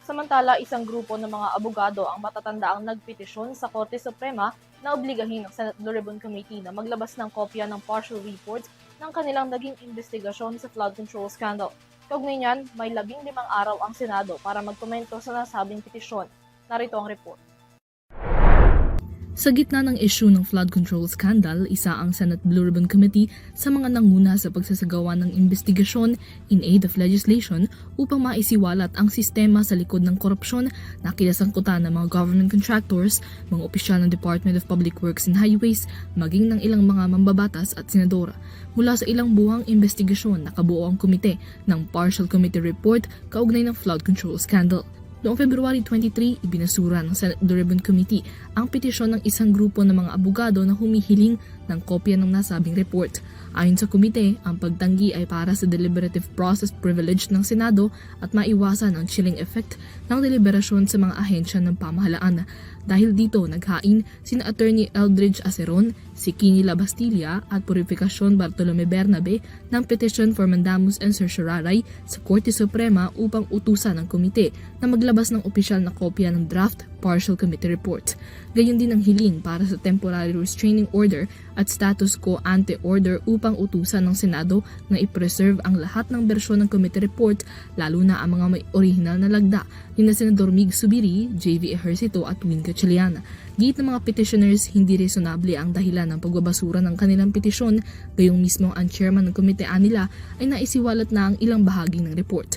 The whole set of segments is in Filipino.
Samantala, isang grupo ng mga abogado ang matatandaang nagpetisyon sa Korte Suprema na obligahin ng Senate Blue Ribbon Committee na maglabas ng kopya ng partial reports ng kanilang naging investigasyon sa flood control scandal. Kaugnay niyan, may 15 araw ang Senado para magkomento sa nasabing petisyon. Narito ang report. Sa gitna ng issue ng flood control scandal, isa ang Senate Blue Ribbon Committee sa mga nanguna sa pagsasagawa ng investigasyon in aid of legislation upang maisiwalat ang sistema sa likod ng korupsyon na kinasangkutan ng mga government contractors, mga opisyal ng Department of Public Works and Highways, maging ng ilang mga mambabatas at senadora. Mula sa ilang buwang investigasyon, nakabuo ang komite ng Partial Committee Report kaugnay ng flood control scandal. Noong February 23, ibinasura ng Senate Blue Ribbon Committee ang petisyon ng isang grupo ng mga abogado na humihiling ng kopya ng nasabing report. Ayon sa komite, ang pagtanggi ay para sa deliberative process privilege ng Senado at maiwasan ang chilling effect ng deliberasyon sa mga ahensya ng pamahalaan. Dahil dito, naghain sina Attorney Eldridge Aceron, si Kini Labastilla at Purificacion Bartolome Bernabe ng petition for mandamus and certiorari sa Korte Suprema upang utusan ng komite na maglabas ng opisyal na kopya ng draft partial committee report. Gayon din ang hiling para sa temporary restraining order at status quo ante order upang utusan ng Senado na i-preserve ang lahat ng bersyon ng committee report, lalo na ang mga may orihinal na lagda ni na Senador Mig Subiri, J.V. Ejercito at Win Gatchalian. Giit ng mga petitioners, hindi reasonable ang dahilan ng pagbabasura ng kanilang petisyon, gayong mismo ang chairman ng komite nila ay naisiwalat na ang ilang bahagi ng report.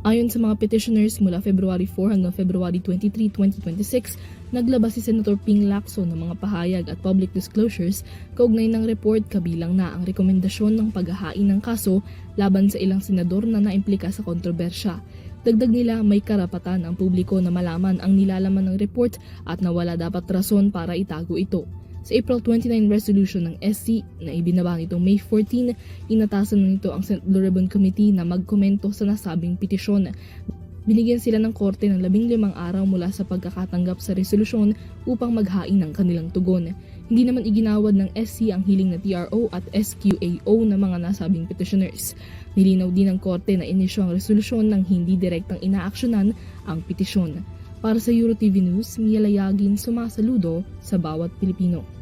Ayon sa mga petitioners, mula February 4 hanggang February 23, 2026, naglabas si Senator Ping Lacson ng mga pahayag at public disclosures kaugnay ng report, kabilang na ang rekomendasyon ng paghahain ng kaso laban sa ilang senador na naimplika sa kontrobersya. Dagdag nila, may karapatan ang publiko na malaman ang nilalaman ng report at na wala dapat rason para itago ito. Sa April 29 resolution ng SC na ibinaba nitong May 14, inatasan na nito ang Senate Blue Ribbon Committee na magkomento sa nasabing petisyon. Binigyan sila ng korte ng 15 araw mula sa pagkakatanggap sa resolusyon upang maghain ng kanilang tugon. Hindi naman iginawad ng SC ang hiling na TRO at SQAO ng mga nasabing petitioners. Nilinaw din ng korte na inisyo ang resolusyon nang hindi direktang inaaksyonan ang petisyon. Para sa EuroTV News, Mia Layagin, sumasaludo sa bawat Pilipino.